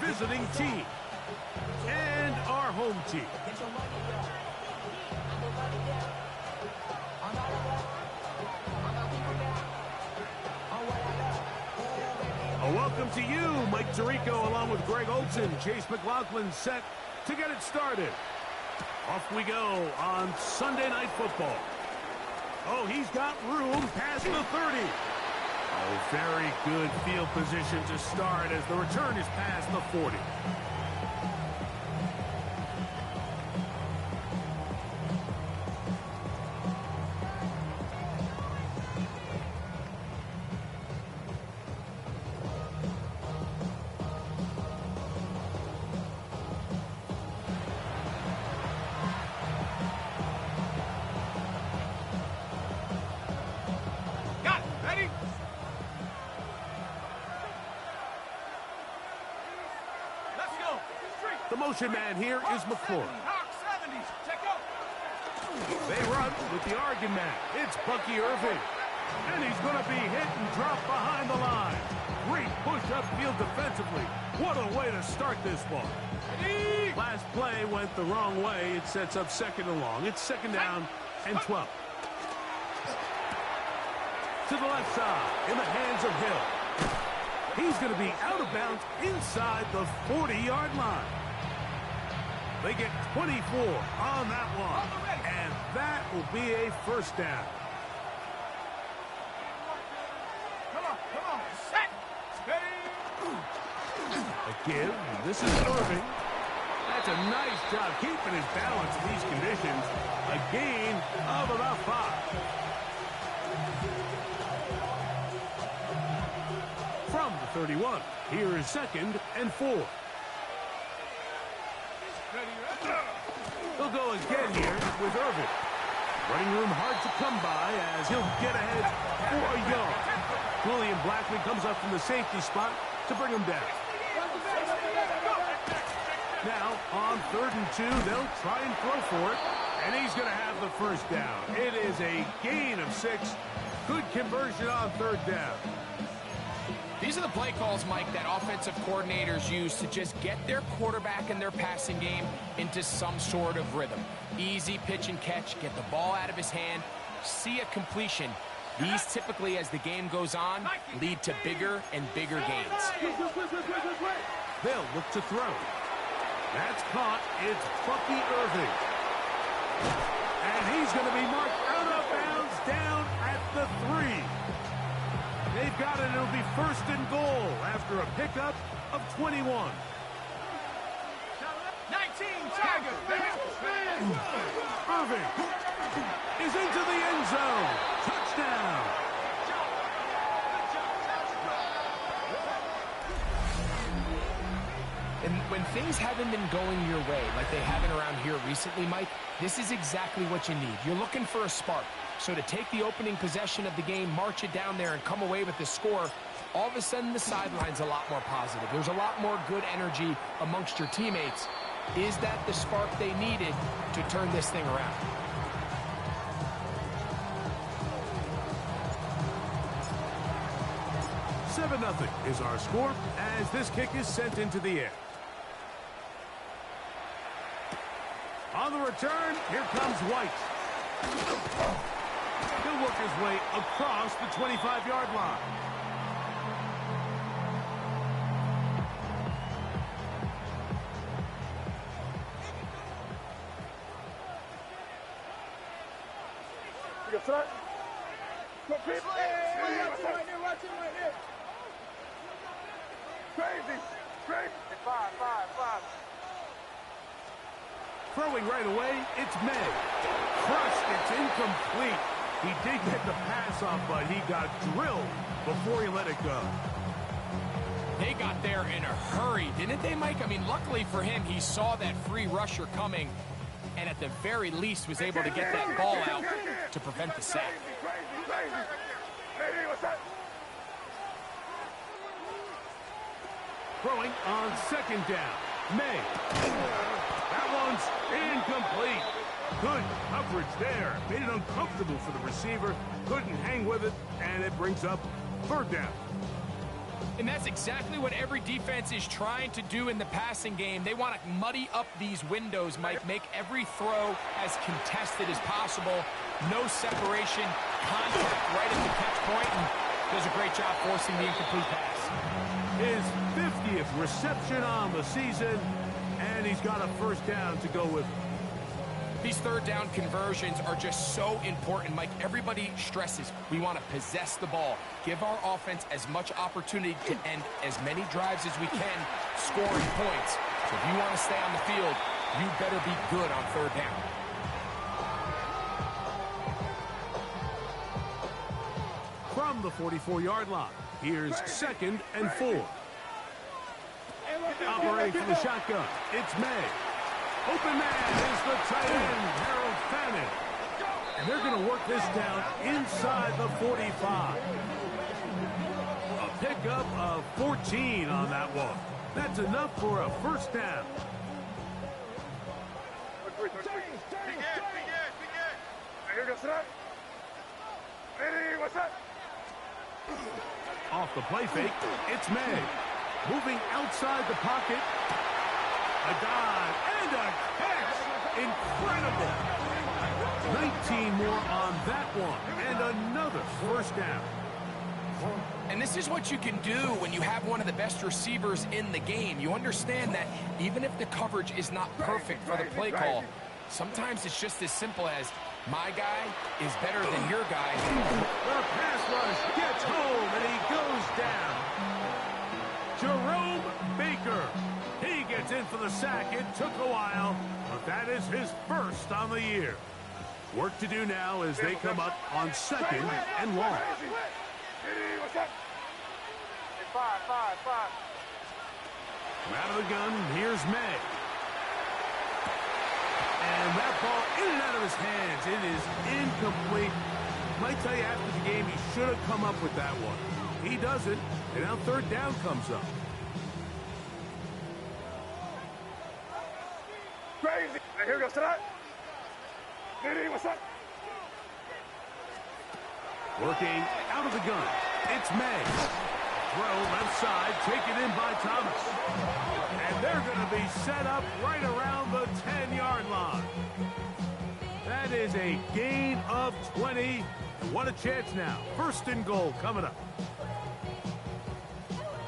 visiting team and our home team. A welcome to you, Mike Tirico, along with Greg Olson. Chase McLaughlin set to get it started. Off we go on Sunday Night Football. Oh, he's got room past the 30. Oh, very good field position to start as the return is past the 40. The motion man here is McClure. They run with the Oregon man. It's Bucky Irving. And he's going to be hit and dropped behind the line. Great push upfield defensively. What a way to start this ball. Last play went the wrong way. It sets up second and long. It's second down and 12. To the left side in the hands of Hill. He's going to be out of bounds inside the 40-yard line. They get 24 on that one, and that will be a first down. Come on, set, steady. A give, this is Irving. That's a nice job keeping his balance in these conditions. A gain of about 5. From the 31, here is second and 4. He'll go again here with Irving. Running room hard to come by as he'll get ahead for a yard. Julian Blackley comes up from the safety spot to bring him down. Now, on 3rd and 2, they'll try and throw for it, and he's going to have the first down. It is a gain of 6. Good conversion on 3rd down. These are the play calls, Mike, that offensive coordinators use to just get their quarterback and their passing game into some sort of rhythm. Easy pitch and catch, get the ball out of his hand, see a completion. These typically, as the game goes on, lead to bigger and bigger gains. They'll look to throw. That's caught. It's Bucky Irving. And he's going to be marked out of bounds down at the 3. They've got it. It'll be 1st and goal after a pickup of 21. 19 Tigers. Irving is into the end zone. Touchdown. And when things haven't been going your way like they haven't around here recently, Mike, this is exactly what you need. You're looking for a spark. So to take the opening possession of the game, march it down there, and come away with the score, all of a sudden the sideline's a lot more positive. There's a lot more good energy amongst your teammates. Is that the spark they needed to turn this thing around? Seven 0 is our score as this kick is sent into the air. On the return, here comes White. He'll work his way across the 25-yard line. Throwing right away, it's May. Crushed, it's incomplete. He did get the pass off, but he got drilled before he let it go. They got there in a hurry, didn't they, Mike? I mean, luckily for him, he saw that free rusher coming, and at the very least was able to get that ball out to prevent the sack. Throwing on 2nd down. May. That one's incomplete. Good coverage there. Made it uncomfortable for the receiver. Couldn't hang with it, and it brings up 3rd down. And that's exactly what every defense is trying to do in the passing game. They want to muddy up these windows, Mike, make every throw as contested as possible. No separation, contact right at the catch point, and does a great job forcing the incomplete pass. His 50th reception on the season, and he's got a first down to go with. These third down conversions are just so important, Mike. Everybody stresses we want to possess the ball, give our offense as much opportunity to end as many drives as we can, scoring points. So if you want to stay on the field, you better be good on third down. From the 44-yard line, here's 2nd and 4. Operating from the shotgun, it's May. Open man is the tight end, Harold Fannin. And they're going to work this down inside the 45. A pickup of 14 on that one. That's enough for a first down. Off the play fake, it's May. Moving outside the pocket. A dive and a catch. Incredible. 19 more on that one. And another first down. And this is what you can do when you have one of the best receivers in the game. You understand that even if the coverage is not perfect for the play call, sometimes it's just as simple as my guy is better than your guy. The pass rush gets home and he goes down. Jerome Baker. He gets in for the sack. It took a while, but that is his first on the year. Work to do now as they come up on 2nd and long. From out of the gun, here's May. And that ball in and out of his hands. It is incomplete. Might tell you after the game he should have come up with that one. He doesn't, and now third down comes up. Crazy. Here we go, Sadat. What's up? Working out of the gun. It's May. Throw left side, taken in by Thomas. And they're going to be set up right around the 10-yard line. That is a gain of 20. And what a chance now. 1st and goal coming up.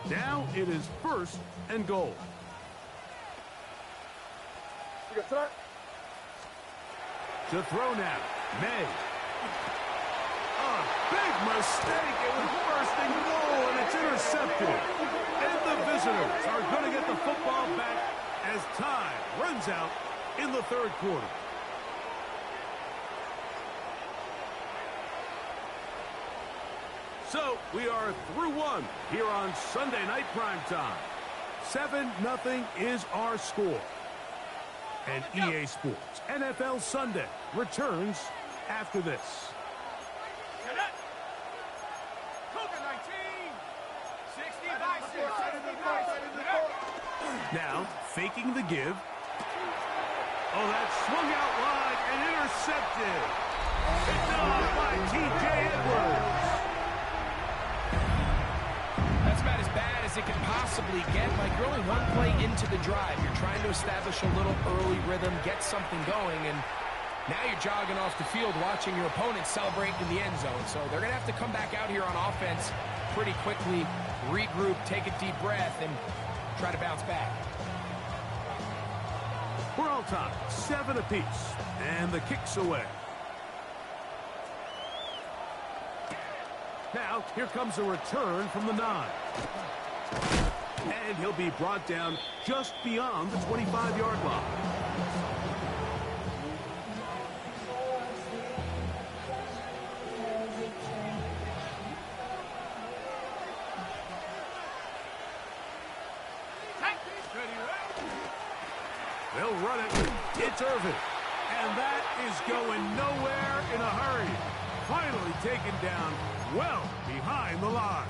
Now it is 1st and goal. To throw now, May. A big mistake. It was 1st and goal, and it's intercepted. And the visitors are going to get the football back as time runs out in the 3rd quarter. So we are through one here on Sunday Night Primetime. 7-0 is our score. And EA Sports NFL Sunday returns after this. Now, faking the give. Oh, that swung out wide and intercepted. Picked off by T.J. Edwards. That's about as bad as it can possibly get. Like, you're only one play into the drive. You're trying to establish a little early rhythm, get something going, and now you're jogging off the field watching your opponent celebrate in the end zone. So they're going to have to come back out here on offense pretty quickly, regroup, take a deep breath, and try to bounce back. We're all tied, 7 apiece, and the kick's away. Now, here comes a return from the 9. And he'll be brought down just beyond the 25-yard line. They'll run it. It's Irvin. And that is going nowhere in a hurry. Finally taken down well behind the line.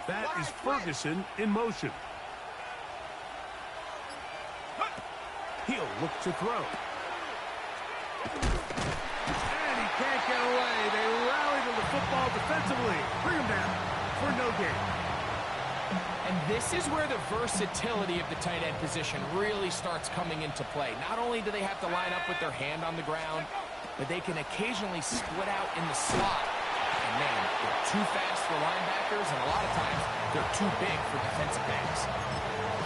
That is Ferguson in motion. He'll look to throw. get away. They rally to the football defensively. Bring them down for no gain. And this is where the versatility of the tight end position really starts coming into play. Not only do they have to line up with their hand on the ground, but they can occasionally split out in the slot. And man, they're too fast for linebackers, and a lot of times they're too big for defensive backs.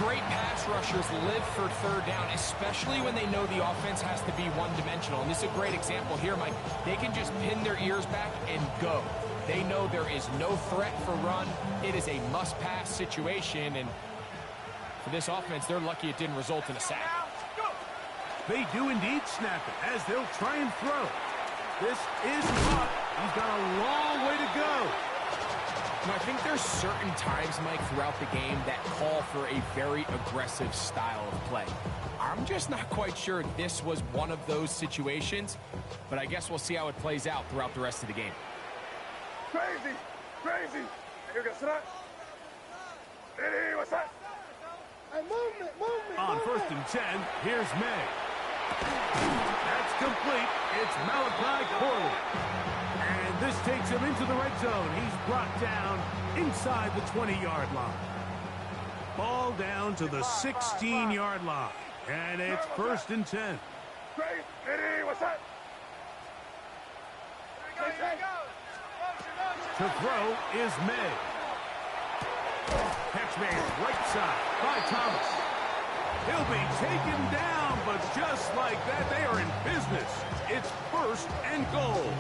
Great pass rushers live for third down, especially when they know the offense has to be one-dimensional. And this is a great example here, Mike. They can just pin their ears back and go. They know there is no threat for run. It is a must-pass situation, and for this offense, they're lucky it didn't result in a sack. They do indeed snap it as they'll try and throw. This is caught. He's got a long way to go. I think there's certain times, Mike, throughout the game that call for a very aggressive style of play. I'm just not quite sure this was one of those situations, but I guess we'll see how it plays out throughout the rest of the game. Crazy, crazy. Here goes that. Hey, what's that? Hey, movement. On 1st and 10, here's May. That's complete. It's Malachi Corley. And this takes him into the red zone. He's brought down inside the 20-yard line. Ball down to the 16-yard line. And it's 1st and 10. Crazy. Hey, what's that? To throw is May. Catch made right side by Thomas. He'll be taken down, but just like that, they are in business. It's 1st and goal.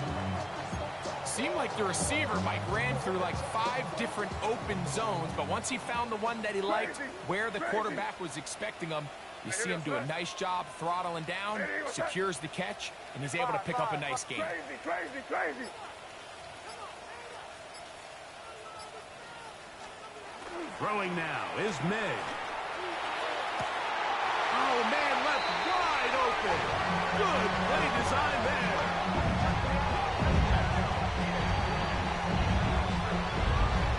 Seemed like the receiver, Mike, ran through like 5 different open zones, but once he found the one that he liked, where the quarterback was expecting him, you see him do a nice job throttling down, secures the catch, and he's able to pick up a nice gain. Crazy. Throwing now is May. Oh, man, left wide open. Good play design there.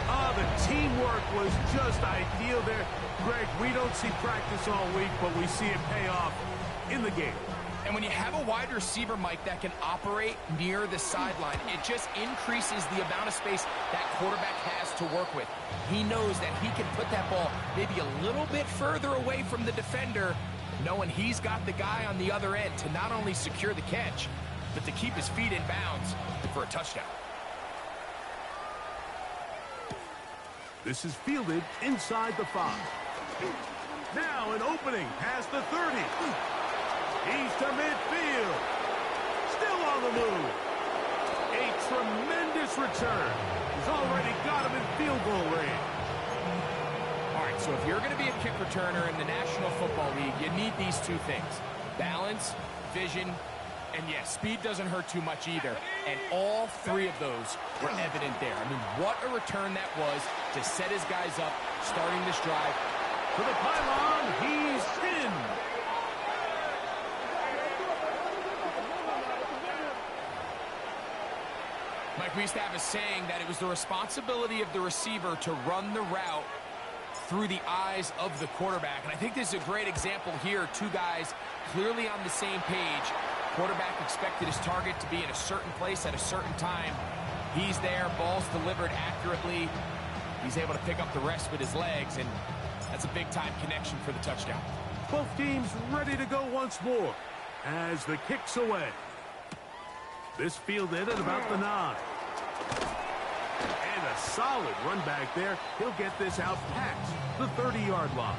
Oh, the teamwork was just ideal there. Greg, we don't see practice all week, but we see it pay off in the game. And when you have a wide receiver, Mike, that can operate near the sideline, it just increases the amount of space that quarterback has to work with. He knows that he can put that ball maybe a little bit further away from the defender, knowing he's got the guy on the other end to not only secure the catch, but to keep his feet in bounds for a touchdown. This is fielded inside the 5. Now an opening past the 30. He's to midfield. Still on the move. A tremendous return. He's already got him in field goal range. All right, so if you're going to be a kick returner in the National Football League, you need these 2 things. Balance, vision, and yes, speed doesn't hurt too much either. And all 3 of those were evident there. I mean, what a return that was to set his guys up, starting this drive. To the pylon, he's in. Mike, we used to have a saying that it was the responsibility of the receiver to run the route through the eyes of the quarterback. And I think this is a great example here. 2 guys clearly on the same page. Quarterback expected his target to be in a certain place at a certain time. He's there, ball's delivered accurately. He's able to pick up the rest with his legs, and that's a big-time connection for the touchdown. Both teams ready to go once more as the kick's away. This fielded at about the 9. And a solid run back there. He'll get this out past the 30-yard line.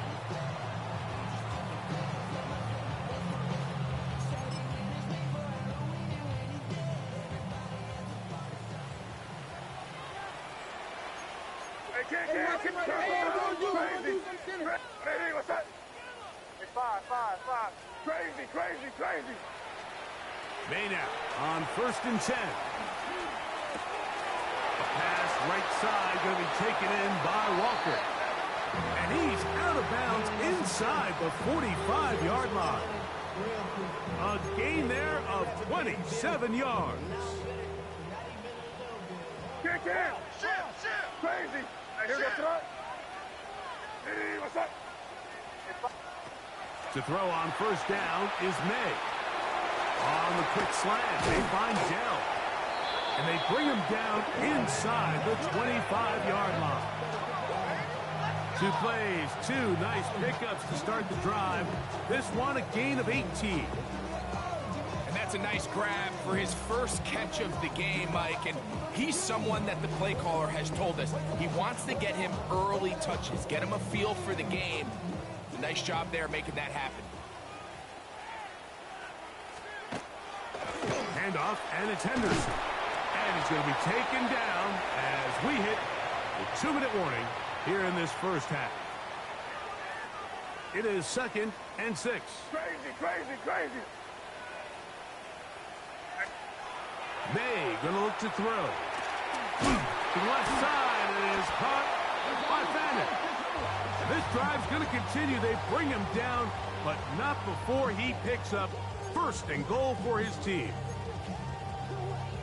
Hey, what's that? Hey, 5. Crazy. Maynard on 1st and 10. A pass right side going to be taken in by Walker. And he's out of bounds inside the 45-yard line. A gain there of 27 yards. Kick in. Crazy. Here goes that. Hey, what's that? To throw on 1st down is May. On the quick slant, they find Dell. And they bring him down inside the 25-yard line. 2 plays, 2 nice pickups to start the drive. This one a gain of 18. And that's a nice grab for his first catch of the game, Mike. And he's someone that the play caller has told us he wants to get him early touches, get him a feel for the game. Nice job there making that happen. Handoff, and it's Henderson. And he's going to be taken down as we hit the 2-minute warning here in this first half. It is 2nd and 6. Crazy. May going to look to throw. To the left side, and it is caught by Fannin. This drive's going to continue. They bring him down, but not before he picks up 1st and goal for his team.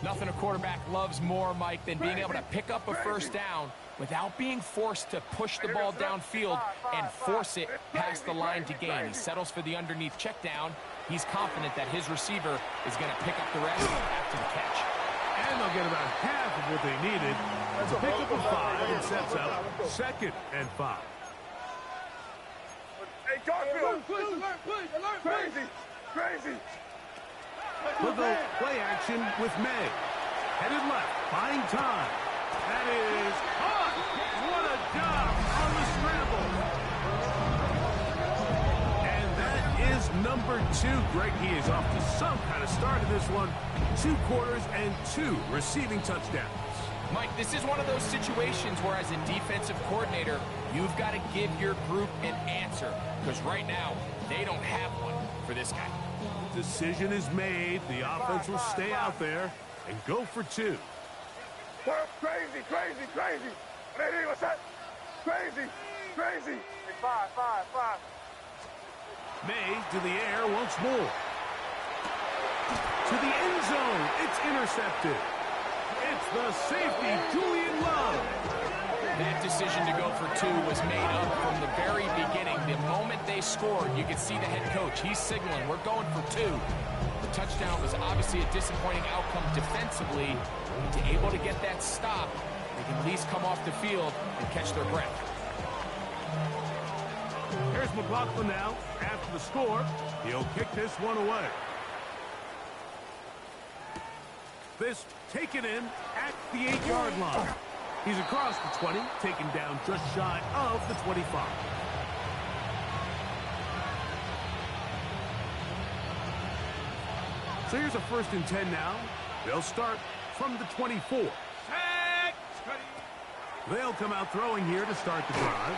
Nothing a quarterback loves more, Mike, than being able to pick up a first down without being forced to push the ball downfield and force it past the line to gain. He settles for the underneath check down. He's confident that his receiver is going to pick up the rest after the catch. And they'll get about half of what they needed. It's a pickup of 5 and sets up 2nd and 5. Hey, Garfield! Crazy! We'll go play action with May. Headed left, buying time. That is caught! What a job on the scramble! And that is number 2. Greg, he is off to some kind of start in this one. 2 quarters and 2 receiving touchdowns. Mike, this is one of those situations where as a defensive coordinator, you've got to give your group an answer. Because right now, they don't have one for this guy. Decision is made. The offense will stay out there and go for 2. Crazy! Ready, what's that? Crazy! 5. May to the air once more. To the end zone. It's intercepted. It's the safety, Julian Love. That decision to go for 2 was made up from the very beginning. The moment they scored, you could see the head coach. He's signaling, we're going for 2. The touchdown was obviously a disappointing outcome defensively. To able to get that stop, they can at least come off the field and catch their breath. Here's McLaughlin now. After the score, he'll kick this one away. This taken in at the 8-yard line. He's across the 20, taken down just shy of the 25. So here's a 1st and 10 now. They'll start from the 24. They'll come out throwing here to start the drive.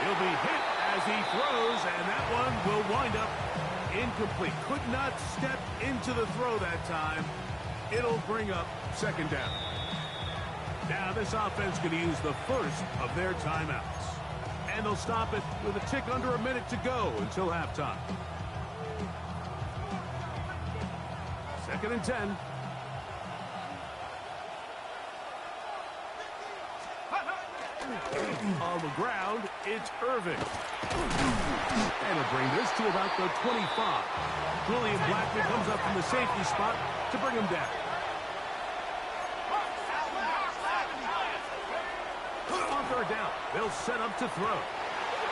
He'll be hit as he throws, and that one will wind up incomplete. Could not step into the throw that time. It'll bring up 2nd down. Now this offense going to use the first of their timeouts. And they'll stop it with a tick under a minute to go until halftime. 2nd and 10. On the ground, it's Irving. And he'll bring this to about the 25. Julian Blackman comes up from the safety spot to bring him down. On 3rd down, they'll set up to throw.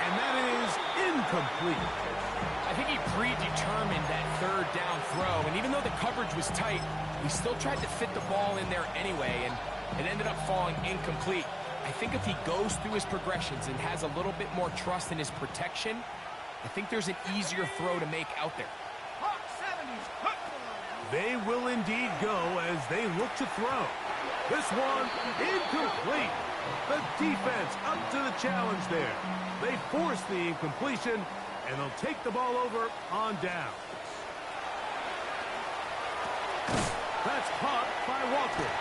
And that is incomplete. I think he predetermined that 3rd down throw, and even though the coverage was tight, he still tried to fit the ball in there anyway, and it ended up falling incomplete. I think if he goes through his progressions and has a little bit more trust in his protection, I think there's an easier throw to make out there. They will indeed go as they look to throw. This one incomplete. The defense up to the challenge there. They force the incompletion, and they'll take the ball over on downs. That's caught by Walker.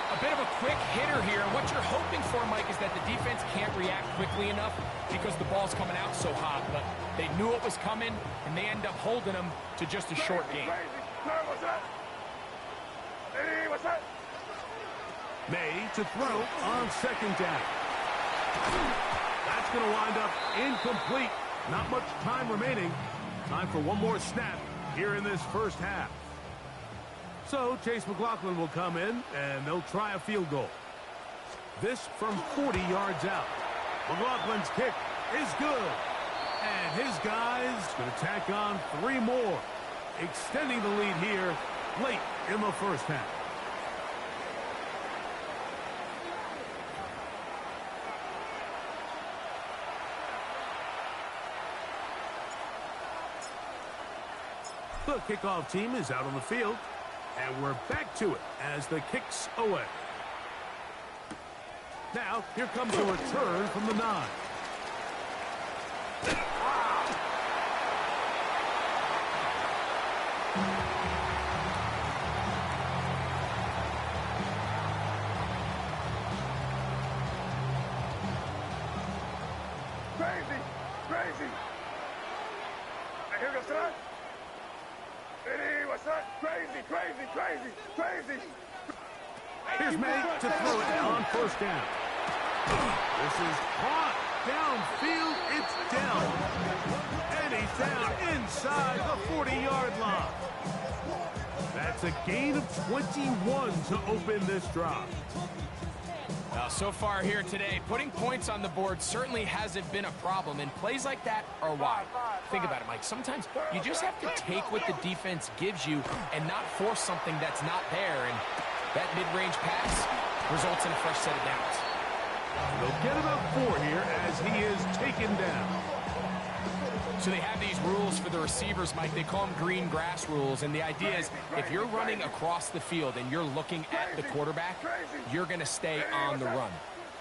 A bit of a quick hitter here, and what you're hoping for, Mike, is that the defense can't react quickly enough because the ball's coming out so hot, but they knew it was coming, and they end up holding them to just a short game. May to throw on 2nd down. That's going to wind up incomplete. Not much time remaining. Time for one more snap here in this first half. So Chase McLaughlin will come in, and they'll try a field goal. This from 40 yards out. McLaughlin's kick is good. And his guys going to tack on 3 more, extending the lead here late in the first half. The kickoff team is out on the field, and we're back to it as the kick's away. Now, here comes a return from the 9. Crazy, crazy. And here goes tonight. What's that? Crazy, crazy, crazy, crazy. Here's May to throw it on first down. This is caught downfield. It's down. And he's down inside the 40-yard line. That's a gain of 21 to open this drive. Now, so far here today, putting points on the board certainly hasn't been a problem, and plays like that are why. Think about it, Mike. Sometimes you just have to take what the defense gives you and not force something that's not there, and that mid-range pass results in a fresh set of downs. They'll get about 4 here as he is taken down. So they have these rules for the receivers, Mike. They call them green grass rules, and the idea is if you're running across the field and you're looking at the quarterback, you're going to stay on the run.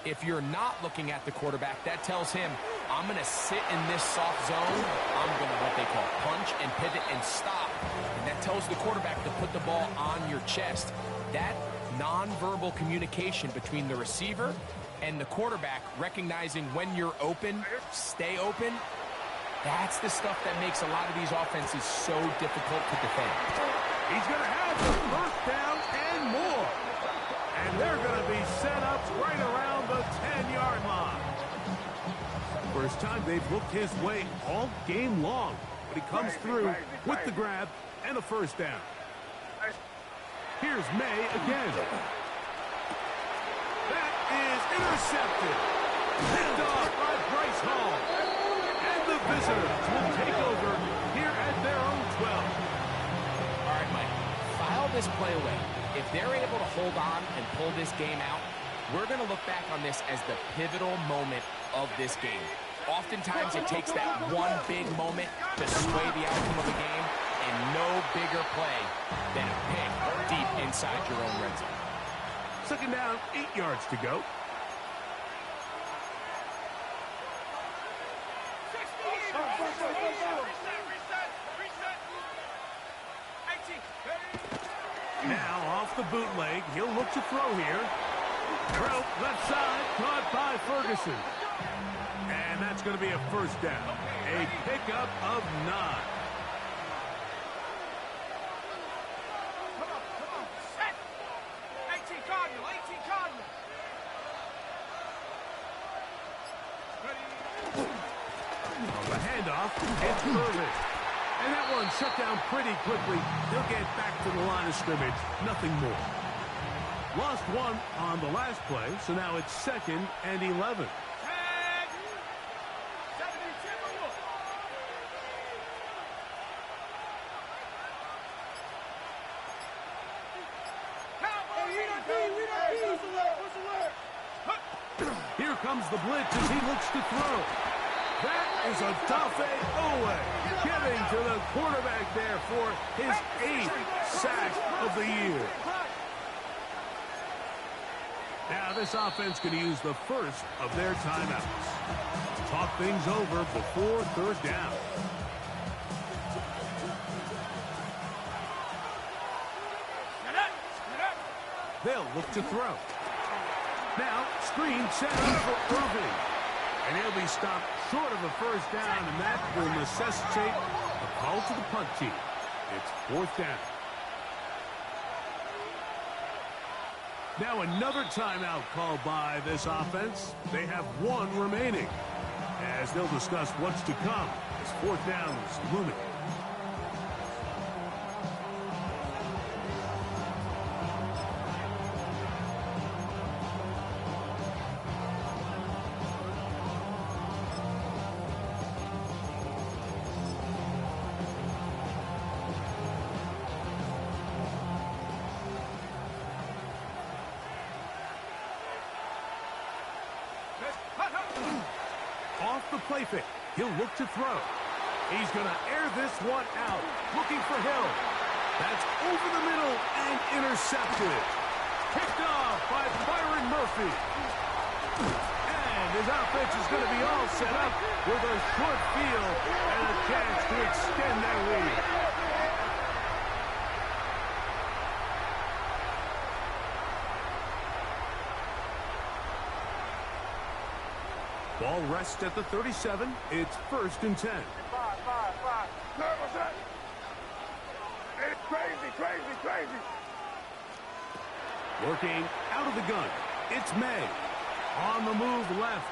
If you're not looking at the quarterback, that tells him, I'm going to sit in this soft zone. I'm going to what they call punch and pivot and stop. And that tells the quarterback to put the ball on your chest. That nonverbal communication between the receiver and the quarterback, recognizing when you're open, stay open, that's the stuff that makes a lot of these offenses so difficult to defend. He's going to have the first down and more. And they're going to be set up right around the 10-yard line. First time they've looked his way all game long. But he comes through with the grab and a first down. Here's May again. That is intercepted. Picked off by Bryce Hall. And the visitors will take over here at their own 12. All right, Mike, file this play away. If they're able to hold on and pull this game out, we're going to look back on this as the pivotal moment of this game. Oftentimes, it takes that one big moment to sway the outcome of the game, and no bigger play than a pick deep inside your own red zone. Second down, 8 yards to go. Now off the bootleg, he'll look to throw here. Throw left side, caught by Ferguson. And that's going to be a first down. A pickup of 9. Set. 18 Cardinal, 18 Cardinal. The handoff, it's Irvin. And that one shut down pretty quickly. He'll get back to the line of scrimmage. Nothing more. Lost 1 on the last play, so now it's 2nd and 11. Here comes the blitz as he looks to throw. That is a Odafe Oweh getting to the quarterback there for his 8th sack of the year. Now this offense going to use the first of their timeouts. Talk things over before third down. They'll look to throw. Now, screen set up for Irving. And he'll be stopped short of a first down, and that will necessitate a call to the punt team. It's 4th down. Now another timeout called by this offense. They have 1 remaining, as they'll discuss what's to come as 4th down is looming. the play fake. He'll look to throw. He's going to air this one out. Looking for Hill. That's over the middle and intercepted. Picked off by Byron Murphy. And his offense is going to be all set up with a short field and a chance to extend their lead. Ball rests at the 37. It's 1st and 10. Five. What's that? It's crazy. Working out of the gun. It's May. On the move left.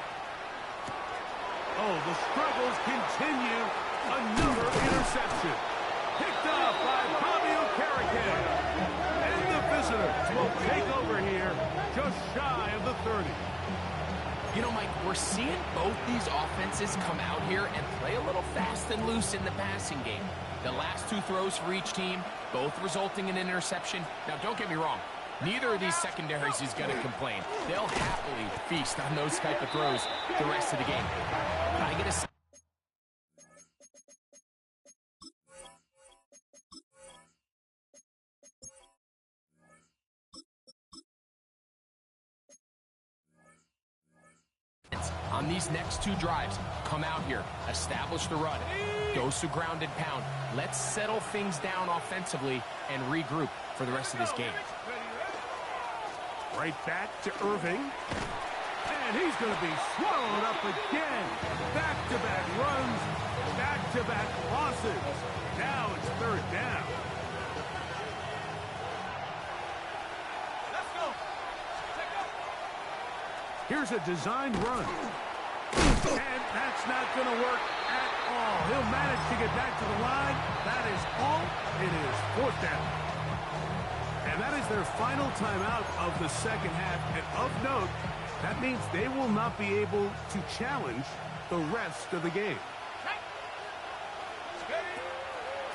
Oh, the struggles continue. Another interception. Picked off by Bobby Okereke. And the visitors will take over here just shy of the 30. You know, Mike, we're seeing both these offenses come out here and play a little fast and loose in the passing game. The last 2 throws for each team, both resulting in an interception. Now, don't get me wrong. Neither of these secondaries is going to complain. They'll happily feast on those type of throws the rest of the game. I get a... On these next 2 drives, come out here, establish the run, dose a grounded pound. Let's settle things down offensively and regroup for the rest of this game. Right back to Irving. And he's going to be swallowed up again. Back-to-back runs, back-to-back losses. Now it's 3rd down. Let's go. Here's a designed run. And that's not going to work at all. He'll manage to get back to the line. That is all. It is 4th down. And that is their final timeout of the second half. And of note, that means they will not be able to challenge the rest of the game.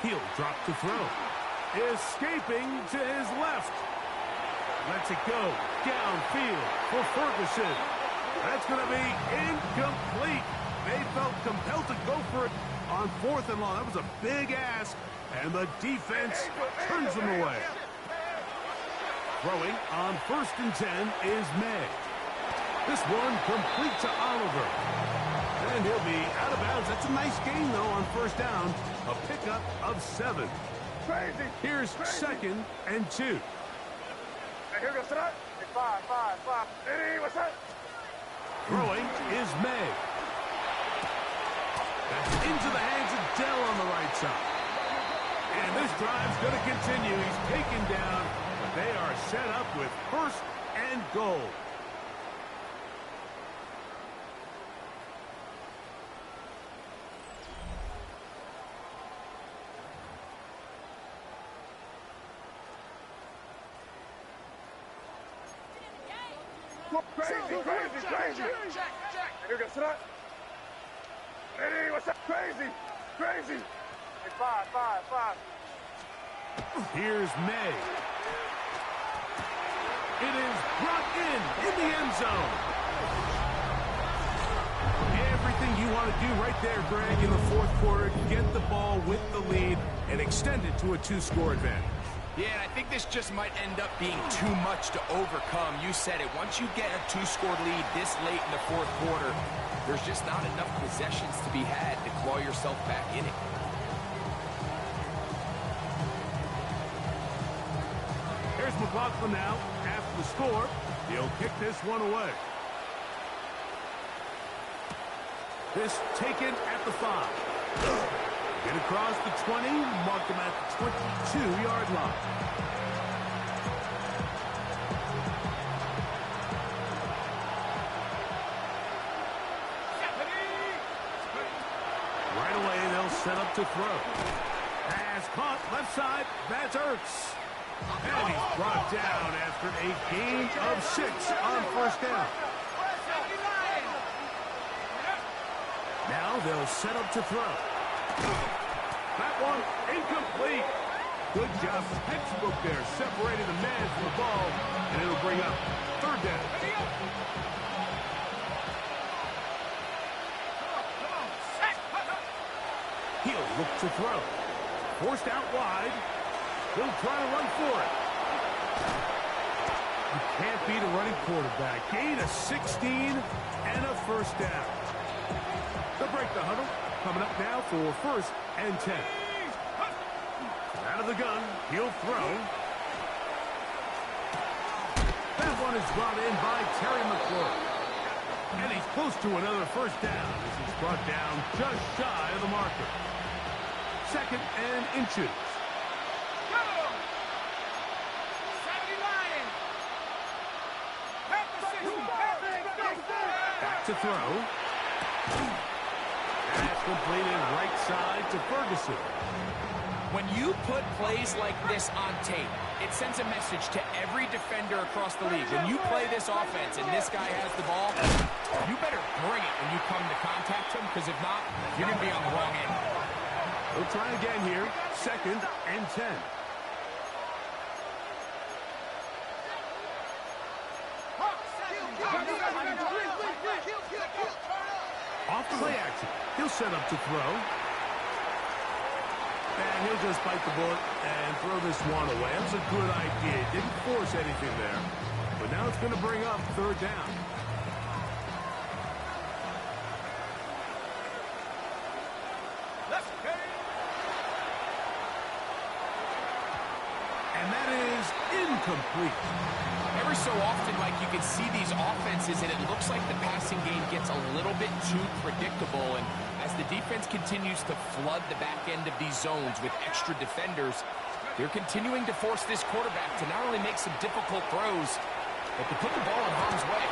He'll drop to throw. Escaping to his left. Lets it go downfield for Ferguson. That's going to be incomplete. They felt compelled to go for it on 4th and long. That was a big ask, and the defense turns them away. Throwing on 1st and 10 is May. This one complete to Oliver. And he'll be out of bounds. That's a nice gain, though, on 1st down. A pickup of 7. Crazy. Here's 2nd and 2. Hey, here goes tonight. Five. Hey, what's that? Throwing is May. That's into the hands of Dell on the right side. And this drive's going to continue. He's taken down, but they are set up with 1st and goal. Crazy. Here goes tonight. Hey, what's up? Crazy. Hey, five. Here's May. It is brought in the end zone. Everything you want to do right there, Greg, in the 4th quarter. Get the ball with the lead and extend it to a 2-score advantage. Yeah, and I think this just might end up being too much to overcome. You said it. Once you get a 2-score lead this late in the 4th quarter, there's just not enough possessions to be had to claw yourself back in it. Here's McLaughlin now. After the score, he'll kick this one away. This taken at the 5. Get across the 20, mark him at the 22-yard line. Right away, they'll set up to throw. Pass caught left side. That's Ertz. And he's brought down after a gain of 6 on 1st down. Now they'll set up to throw. That one incomplete. Good job. Textbook there. Separating the man from the ball. And it'll bring up 3rd down. Look to throw. Forced out wide. He'll try to run for it. You can't beat a running quarterback. Gain of 16 and a first down. They'll break the huddle. Coming up now for 1st and 10. Out of the gun. He'll throw. That one is brought in by Terry McLaurin. And he's close to another first down as he's brought down just shy of the marker. 2nd and inches. Back to throw. That's completed right side to Ferguson. When you put plays like this on tape, it sends a message to every defender across the league. When you play this offense and this guy has the ball, you better bring it when you come to contact him, because if not, you're going to be on the wrong end. We'll try again here. 2nd and 10. Off play action. He'll set up to throw. And he'll just bite the bullet and throw this one away. That's a good idea. Didn't force anything there. But now it's going to bring up 3rd down. And that is incomplete. Every so often, Mike, you can see these offenses, and it looks like the passing game gets a little bit too predictable. And as the defense continues to flood the back end of these zones with extra defenders, they're continuing to force this quarterback to not only make some difficult throws, but to put the ball in harm's way.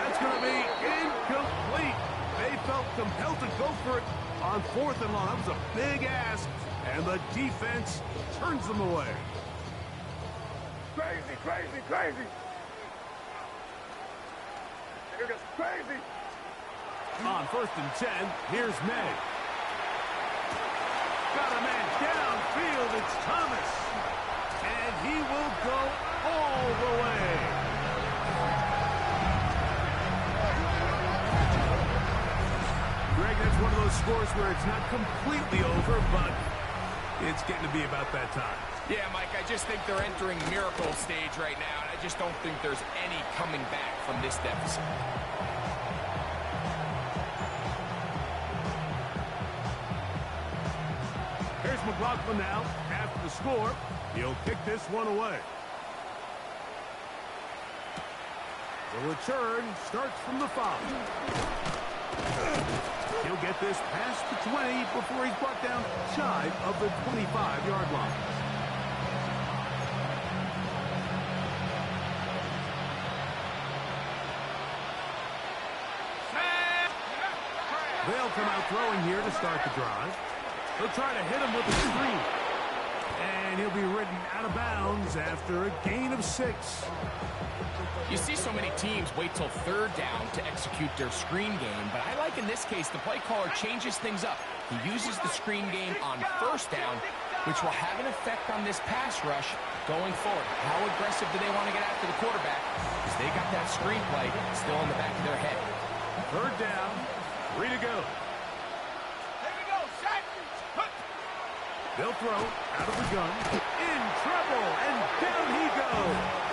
That's going to be incomplete. They felt compelled to go for it on 4th and long. That was a big ask, and the defense turns them away. Crazy, crazy, crazy. Here goes crazy. On 1st and 10, here's May. Got a man downfield. It's Thomas. And he will go all the way. Greg, that's one of those scores where it's not completely over, but it's getting to be about that time. Yeah, Mike, I just think they're entering miracle stage right now, and I just don't think there's any coming back from this deficit. Here's McLaughlin now. After the score, he'll kick this one away. The return starts from the 5. He'll get this past the 20 before he's brought down shy of the 25-yard line. They'll come out throwing here to start the drive. They'll try to hit him with a screen. And he'll be ridden out of bounds after a gain of 6. You see so many teams wait till 3rd down to execute their screen game, but I like in this case the play caller changes things up. He uses the screen game on 1st down, which will have an effect on this pass rush going forward. How aggressive do they want to get after the quarterback? Because they got that screen play still in the back of their head. 3rd down, 3 to go. They'll throw out of the gun. In trouble, and down he goes.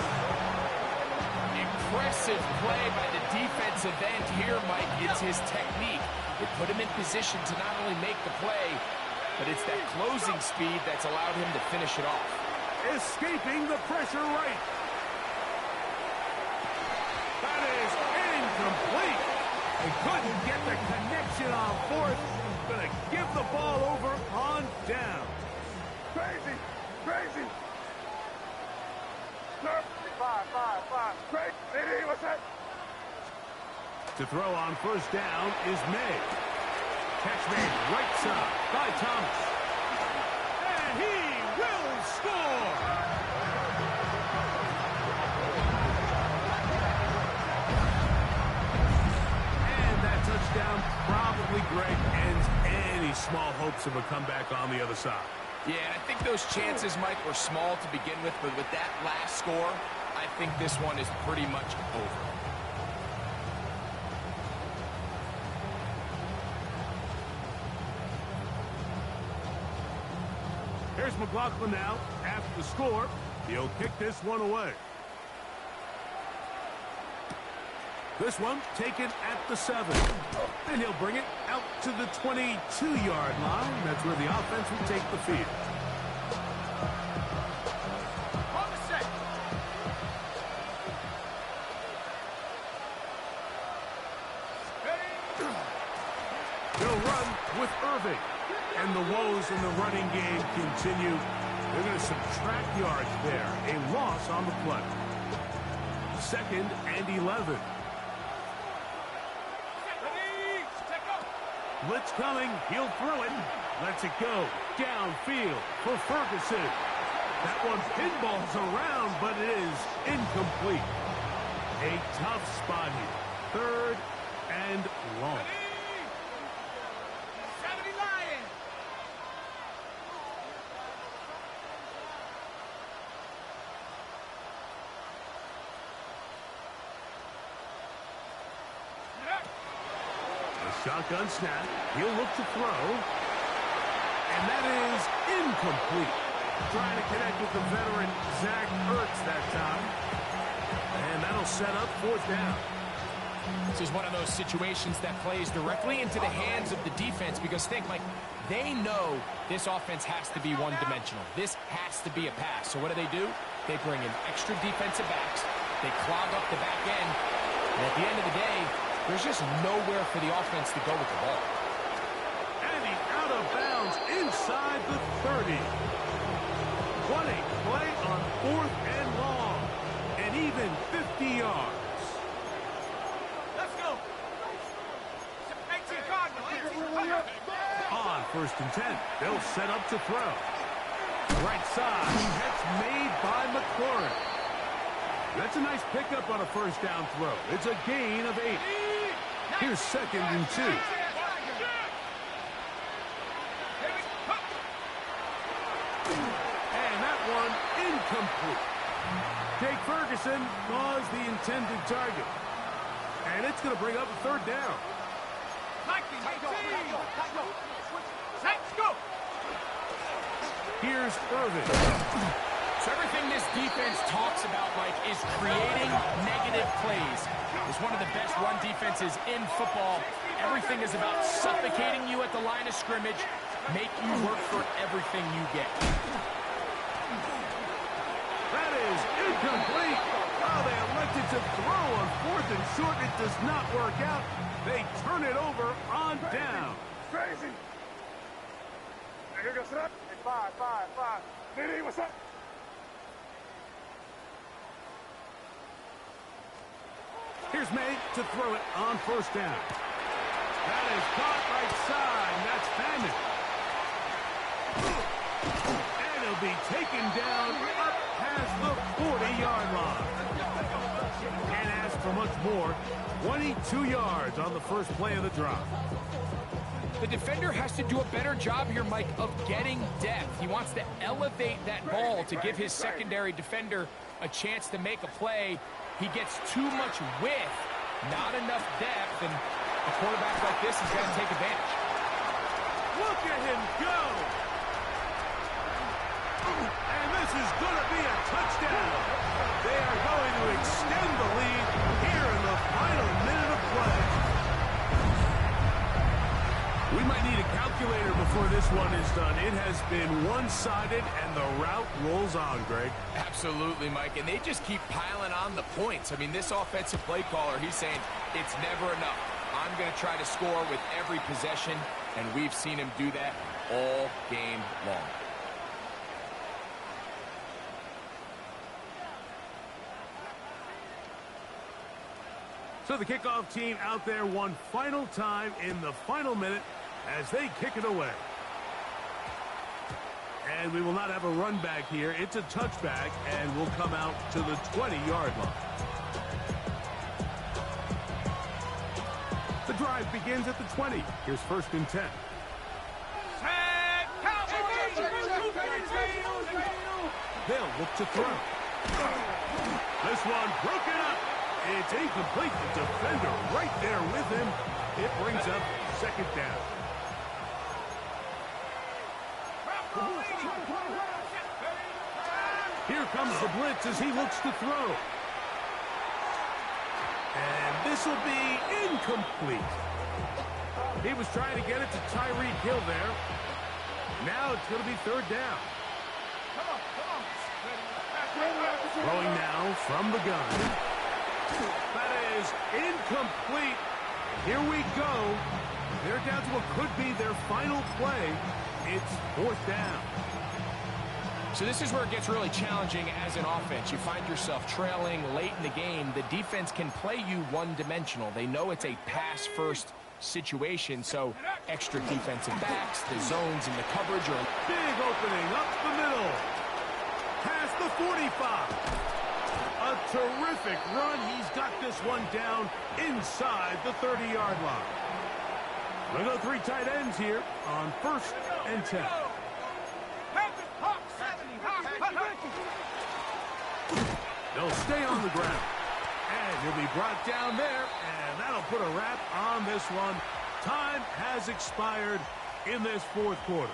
Impressive play by the defensive end here, Mike. It's his technique. It put him in position to not only make the play, but it's that closing speed that's allowed him to finish it off. Escaping the pressure right. That is incomplete. They couldn't get the connection on 4th. Gonna give the ball over on down. Crazy, crazy. 5. Crazy. What's that? To throw on 1st down is May. Catch made right side by Thomas. And he will score. And that touchdown probably, Greg, ends any small hopes of a comeback on the other side. Yeah, and I think those chances, Mike, were small to begin with, but with that last score, I think this one is pretty much over. Here's McLaughlin now after the score. He'll kick this one away. This one taken at the 7. And he'll bring it out to the 22-yard line. That's where the offense will take the field. They'll run with Irving. And the woes in the running game continue. They're going to subtract yards there. A loss on the play. 2nd and 11. Blitz coming. He'll throw it. Lets it go downfield for Ferguson. That one pinballs around, but it is incomplete. A tough spot here. 3rd and long. Shotgun snap. He'll look to throw. And that is incomplete. Trying to connect with the veteran Zach Ertz that time. And that'll set up 4th down. This is one of those situations that plays directly into the hands of the defense because think, like, they know this offense has to be one-dimensional. This has to be a pass. So what do? They bring in extra defensive backs. They clog up the back end. And at the end of the day, there's just nowhere for the offense to go with the ball. And he's out of bounds inside the 30. What a play on 4th and long. And even 50 yards. Let's go. On 1st and 10. They'll set up to throw. Right side. That's made by McLaurin. That's a nice pickup on a 1st down throw. It's a gain of 8. Here's 2nd and 2. And that one incomplete. Jake Ferguson was the intended target. And it's going to bring up a 3rd down. Let's go. Here's Irving. So everything this defense talks about, Mike, is creating negative plays. It's one of the best run defenses in football. Everything is about suffocating you at the line of scrimmage, make you work for everything you get. That is incomplete. Oh, they elected to throw on 4th and short. It does not work out. They turn it over on down. Crazy. Here goes it up. Hey, 5. Nitty, what's up? Here's May to throw it on 1st down. That is caught right side. That's Hammond. And he'll be taken down up past the 40-yard line. Can't ask for much more. 22 yards on the first play of the drive. The defender has to do a better job here, Mike, of getting depth. He wants to elevate that ball to give his secondary defender a chance to make a play. He gets too much width, not enough depth, and a quarterback like this has got to take advantage. Look at him go! And this is going to be a touchdown. They are going to extend the lead here in the final minute of play. We might need a calculator before this one is done. It has been one-sided, and the route rolls on, Greg. Absolutely, Mike, and they just keep piling on the points. I mean, this offensive play caller, he's saying it's never enough. I'm going to try to score with every possession, and we've seen him do that all game long. So the kickoff team out there one final time in the final minute as they kick it away. And we will not have a run back here. It's a touchback, and we'll come out to the 20-yard line. The drive begins at the 20. Here's 1st and 10. They'll look to throw. This one broken up. It's incomplete. The defender right there with him. It brings up 2nd down. Here comes the blitz as he looks to throw. And this will be incomplete. He was trying to get it to Tyreek Hill there. Now it's going to be third down. Throwing now from the gun. That is incomplete. Here we go. They're down to what could be their final play. It's fourth down. So this is where it gets really challenging as an offense. You find yourself trailing late in the game. The defense can play you one-dimensional. They know it's a pass-first situation, so extra defensive backs, the zones, and the coverage are... Big opening up the middle. Past the 45. A terrific run. He's got this one down inside the 30-yard line. We go three tight ends here on 1st and 10. They'll stay on the ground. And he'll be brought down there, and that'll put a wrap on this one. Time has expired in this fourth quarter.